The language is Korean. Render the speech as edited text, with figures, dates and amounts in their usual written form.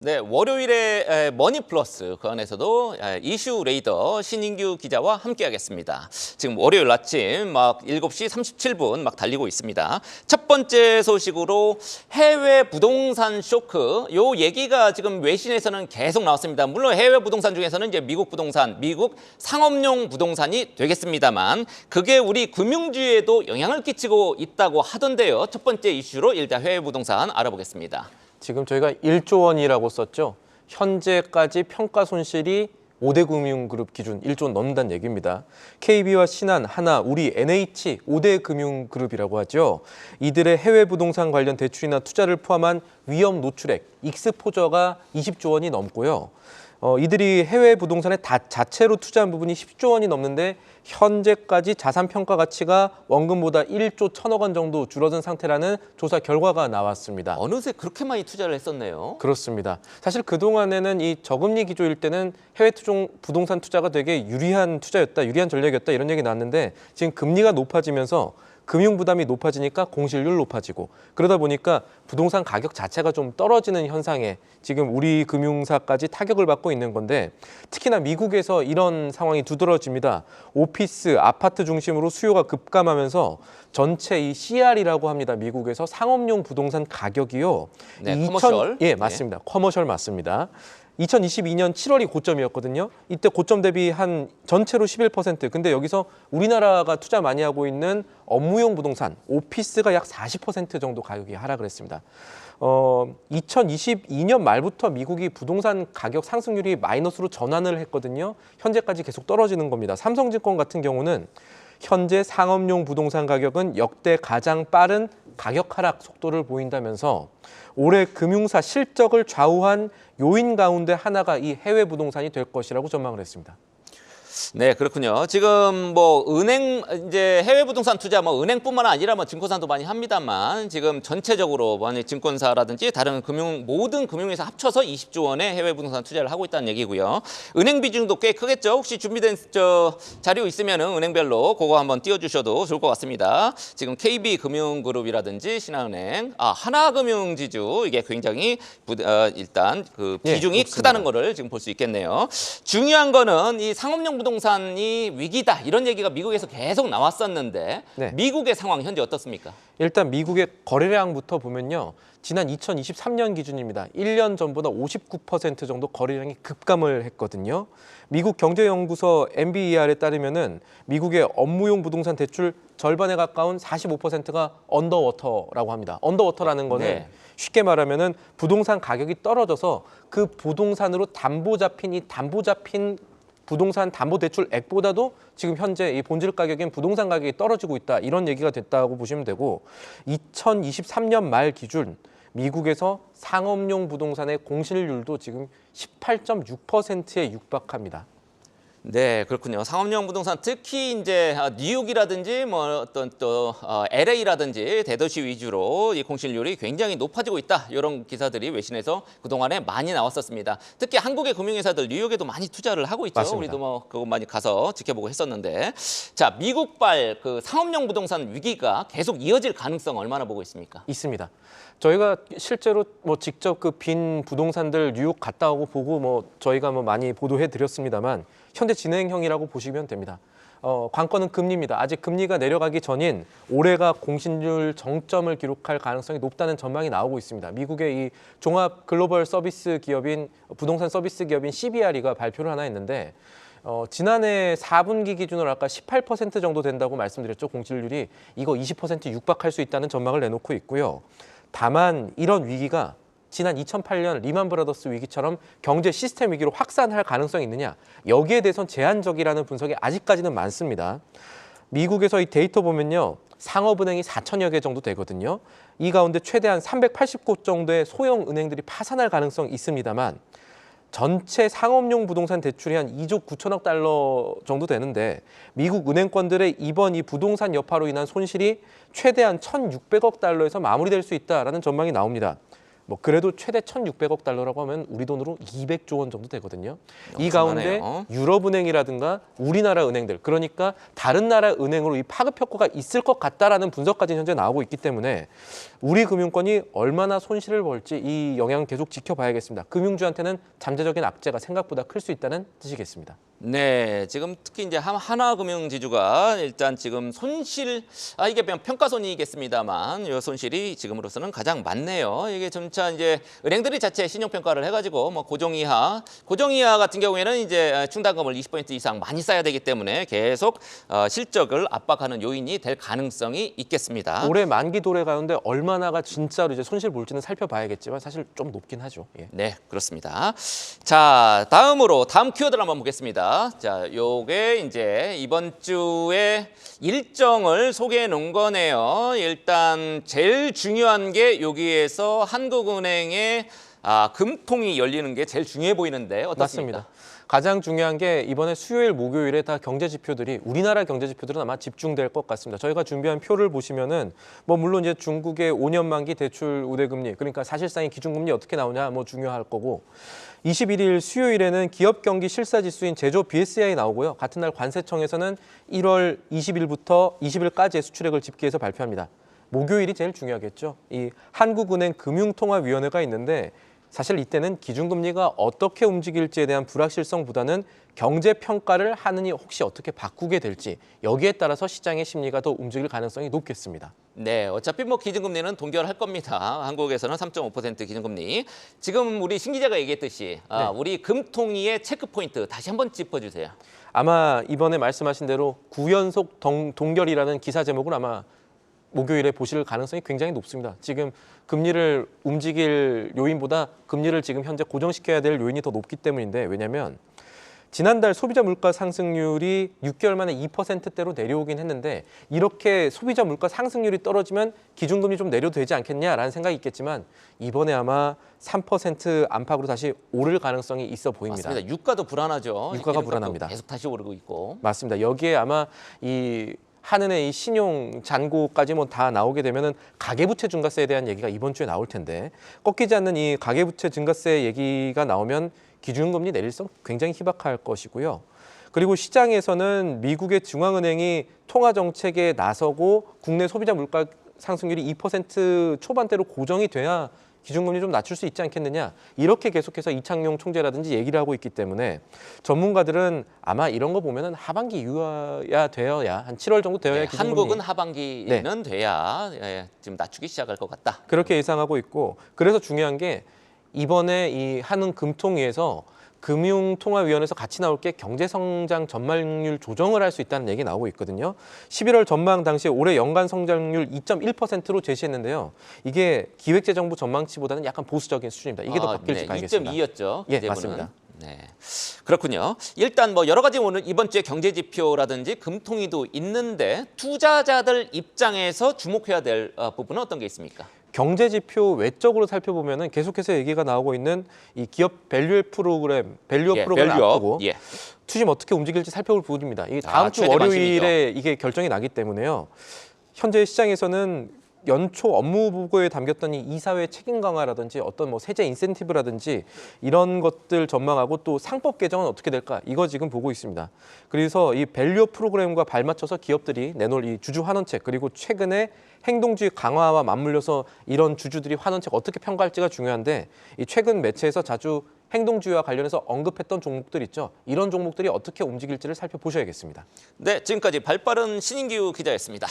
네, 월요일에 머니플러스 그 안에서도 이슈 레이더 신인규 기자와 함께하겠습니다. 지금 월요일 아침 막 7시 37분 막 달리고 있습니다. 첫 번째 소식으로 해외 부동산 쇼크, 요 얘기가 지금 외신에서는 계속 나왔습니다. 물론 해외 부동산 중에서는 이제 미국 부동산, 미국 상업용 부동산이 되겠습니다만 그게 우리 금융주에도 영향을 끼치고 있다고 하던데요. 첫 번째 이슈로 일단 해외 부동산 알아보겠습니다. 지금 저희가 1조 원이라고 썼죠. 현재까지 평가 손실이 5대 금융그룹 기준 1조 원 넘는다는 얘기입니다. KB와 신한, 하나, 우리, NH 5대 금융그룹이라고 하죠. 이들의 해외 부동산 관련 대출이나 투자를 포함한 위험 노출액, 익스포저가 20조 원이 넘고요. 이들이 해외 부동산에 자체로 투자한 부분이 10조 원이 넘는데 현재까지 자산 평가 가치가 원금보다 1조 1천억 원 정도 줄어든 상태라는 조사 결과가 나왔습니다. 어느새 그렇게 많이 투자를 했었네요. 그렇습니다. 사실 그동안에는 이 저금리 기조일 때는 해외 부동산 투자가 되게 유리한 투자였다, 유리한 전략이었다 이런 얘기 나왔는데 지금 금리가 높아지면서 금융 부담이 높아지니까 공실률 높아지고 그러다 보니까 부동산 가격 자체가 좀 떨어지는 현상에 지금 우리 금융사까지 타격을 받고 있는 건데 특히나 미국에서 이런 상황이 두드러집니다. 오피스, 아파트 중심으로 수요가 급감하면서 전체 이 CR이라고 합니다. 미국에서 상업용 부동산 가격이요. 네, 커머셜. 예, 맞습니다. 커머셜 맞습니다. 2022년 7월이 고점이었거든요. 이때 고점 대비 한 전체로 11%. 근데 여기서 우리나라가 투자 많이 하고 있는 업무용 부동산, 오피스가 약 40% 정도 가격이 하락을 했습니다. 2022년 말부터 미국이 부동산 가격 상승률이 마이너스로 전환을 했거든요. 현재까지 계속 떨어지는 겁니다. 삼성증권 같은 경우는 현재 상업용 부동산 가격은 역대 가장 빠른 가격 하락 속도를 보인다면서 올해 금융사 실적을 좌우한 요인 가운데 하나가 이 해외 부동산이 될 것이라고 전망을 했습니다. 네, 그렇군요. 지금 뭐 은행 이제 해외 부동산 투자 뭐 은행뿐만 아니라 뭐 증권사도 많이 합니다만 지금 전체적으로 만약 증권사라든지 다른 모든 금융회사 합쳐서 20조 원의 해외 부동산 투자를 하고 있다는 얘기고요. 은행 비중도 꽤 크겠죠. 혹시 준비된 자료 있으면은 은행별로 그거 한번 띄워주셔도 좋을 것 같습니다. 지금 KB금융그룹이라든지 신한은행, 하나금융지주 이게 굉장히 일단 그 비중이 크다는 거를 지금 볼 수 있겠네요. 중요한 거는 이 상업용 부동산이 위기다 이런 얘기가 미국에서 계속 나왔었는데 네. 미국의 상황 현재 어떻습니까? 일단 미국의 거래량부터 보면요. 지난 2023년 기준입니다. 1년 전보다 59% 정도 거래량이 급감을 했거든요. 미국 경제연구소 NBER에 따르면은 미국의 업무용 부동산 대출 절반에 가까운 45%가 언더워터라고 합니다. 언더워터라는 거는 네. 쉽게 말하면은 부동산 가격이 떨어져서 그 부동산으로 담보 잡힌 부동산 담보대출액보다도 지금 현재 이 본질 가격인 부동산 가격이 떨어지고 있다. 이런 얘기가 됐다고 보시면 되고 2023년 말 기준 미국에서 상업용 부동산의 공실률도 지금 18.6%에 육박합니다. 네, 그렇군요. 상업용 부동산 특히 이제 뉴욕이라든지 뭐 어떤 또 LA라든지 대도시 위주로 이 공실률이 굉장히 높아지고 있다. 이런 기사들이 외신에서 그동안에 많이 나왔었습니다. 특히 한국의 금융회사들 뉴욕에도 많이 투자를 하고 있죠. 맞습니다. 우리도 뭐 그거 많이 가서 지켜보고 했었는데. 자, 미국발 그 상업용 부동산 위기가 계속 이어질 가능성 얼마나 보고 있습니까? 있습니다. 저희가 실제로 뭐 직접 그 빈 부동산들 뉴욕 갔다 오고 보고 뭐 저희가 뭐 많이 보도해 드렸습니다만 현재 진행형이라고 보시면 됩니다. 관건은 금리입니다. 아직 금리가 내려가기 전인 올해가 공실률 정점을 기록할 가능성이 높다는 전망이 나오고 있습니다. 미국의 이 종합 글로벌 서비스 기업인 부동산 서비스 기업인 CBRE가 발표를 하나 했는데 지난해 4분기 기준으로 아까 18% 정도 된다고 말씀드렸죠. 공실률이 이거 20% 육박할 수 있다는 전망을 내놓고 있고요. 다만 이런 위기가 지난 2008년 리만 브라더스 위기처럼 경제 시스템 위기로 확산할 가능성이 있느냐 여기에 대해서는 제한적이라는 분석이 아직까지는 많습니다. 미국에서 이 데이터 보면요. 상업은행이 4천여 개 정도 되거든요. 이 가운데 최대한 380곳 정도의 소형 은행들이 파산할 가능성이 있습니다만 전체 상업용 부동산 대출이 한 2조 9천억 달러 정도 되는데 미국 은행권들의 이번 이 부동산 여파로 인한 손실이 최대한 1,600억 달러에서 마무리될 수 있다라는 전망이 나옵니다. 뭐 그래도 최대 1,600억 달러라고 하면 우리 돈으로 200조 원 정도 되거든요. 이 가운데 엄청나네요. 유럽은행이라든가 우리나라 은행들, 그러니까 다른 나라 은행으로 이 파급 효과가 있을 것 같다라는 분석까지 현재 나오고 있기 때문에 우리 금융권이 얼마나 손실을 볼지 이 영향 계속 지켜봐야겠습니다. 금융주한테는 잠재적인 악재가 생각보다 클 수 있다는 뜻이겠습니다. 네, 지금 특히 이제 하나금융지주가 일단 지금 손실, 이게 평가손이겠습니다만 이 손실이 지금으로서는 가장 많네요. 이게 점차 이제 은행들이 자체 신용평가를 해가지고 뭐 고정이하 같은 경우에는 이제 충당금을 20% 이상 많이 쌓아야 되기 때문에 계속 실적을 압박하는 요인이 될 가능성이 있겠습니다. 올해 만기 도래 가운데 얼마나가 진짜로 이제 손실 볼지는 살펴봐야겠지만 사실 좀 높긴 하죠. 예. 네, 그렇습니다. 자, 다음 키워드를 한번 보겠습니다. 자, 요게 이제 이번 주에 일정을 소개해 놓은 거네요. 일단 제일 중요한 게 여기에서 한국은행의 금통이 열리는 게 제일 중요해 보이는데 어떻습니까? 맞습니다. 가장 중요한 게 이번에 수요일, 목요일에 다 경제 지표들이 우리나라 경제 지표들은 아마 집중될 것 같습니다. 저희가 준비한 표를 보시면은 뭐 물론 이제 중국의 5년 만기 대출 우대금리, 그러니까 사실상의 기준금리 어떻게 나오냐 뭐 중요할 거고, 21일 수요일에는 기업 경기 실사 지수인 제조 BSI 나오고요. 같은 날 관세청에서는 1월 20일부터 20일까지의 수출액을 집계해서 발표합니다. 목요일이 제일 중요하겠죠. 이 한국은행 금융통화위원회가 있는데 사실 이때는 기준금리가 어떻게 움직일지에 대한 불확실성보다는 경제평가를 하느니 혹시 어떻게 바꾸게 될지, 여기에 따라서 시장의 심리가 더 움직일 가능성이 높겠습니다. 네, 어차피 뭐 기준금리는 동결할 겁니다. 한국에서는 3.5% 기준금리. 지금 우리 신 기자가 얘기했듯이 우리 금통위의 체크포인트 다시 한번 짚어주세요. 아마 이번에 말씀하신 대로 9연속 동결이라는 기사 제목을 아마 목요일에 보실 가능성이 굉장히 높습니다. 지금 금리를 움직일 요인보다 금리를 지금 현재 고정시켜야 될 요인이 더 높기 때문인데, 왜냐하면 지난달 소비자 물가 상승률이 6개월 만에 2%대로 내려오긴 했는데, 이렇게 소비자 물가 상승률이 떨어지면 기준금리 좀 내려도 되지 않겠냐라는 생각이 있겠지만 이번에 아마 3% 안팎으로 다시 오를 가능성이 있어 보입니다. 맞습니다. 유가도 불안하죠. 유가가 불안합니다. 계속 다시 오르고 있고. 맞습니다. 여기에 아마 이 한은의 이 신용 잔고까지 뭐 다 나오게 되면은 가계부채 증가세에 대한 얘기가 이번 주에 나올 텐데, 꺾이지 않는 이 가계부채 증가세 얘기가 나오면 기준금리 내릴성 굉장히 희박할 것이고요. 그리고 시장에서는 미국의 중앙은행이 통화 정책에 나서고 국내 소비자 물가 상승률이 2% 초반대로 고정이 돼야 기준금리 좀 낮출 수 있지 않겠느냐, 이렇게 계속해서 이창용 총재라든지 얘기를 하고 있기 때문에 전문가들은 아마 이런 거 보면은 하반기 이후야 되어야 한 7월 정도 되어야 기준금리, 한국은 하반기는 돼야 지금 낮추기 시작할 것 같다. 그렇게 예상하고 있고, 그래서 중요한 게 이번에 이 한은 금통위에서 금융통화위원회에서 같이 나올 게 경제성장 전망률 조정을 할 수 있다는 얘기 나오고 있거든요. 11월 전망 당시에 올해 연간 성장률 2.1%로 제시했는데요. 이게 기획재정부 전망치보다는 약간 보수적인 수준입니다. 이게 더 바뀔지 가겠습니다. 2.2였죠. 예, 맞습니다. 네, 그렇군요. 일단 뭐 여러 가지 오늘 이번 주에 경제 지표라든지 금통위도 있는데 투자자들 입장에서 주목해야 될 부분은 어떤 게 있습니까? 경제 지표 외적으로 살펴보면은 계속해서 얘기가 나오고 있는 이 기업 밸류업 프로그램 앞두고 투심 어떻게 움직일지 살펴볼 부분입니다. 이 다음 주 월요일에 이게 결정이 나기 때문에요. 현재 시장에서는 연초 업무 보고에 담겼던 이 이사회 책임 강화라든지 어떤 뭐 세제 인센티브라든지 이런 것들 전망하고 또 상법 개정은 어떻게 될까, 이거 지금 보고 있습니다. 그래서 이 밸류업 프로그램과 발맞춰서 기업들이 내놓을 이 주주 환원책, 그리고 최근에 행동주의 강화와 맞물려서 이런 주주들이 환원책 어떻게 평가할지가 중요한데, 이 최근 매체에서 자주 행동주의와 관련해서 언급했던 종목들 있죠. 이런 종목들이 어떻게 움직일지를 살펴보셔야겠습니다. 네, 지금까지 발빠른 신인규 기자였습니다.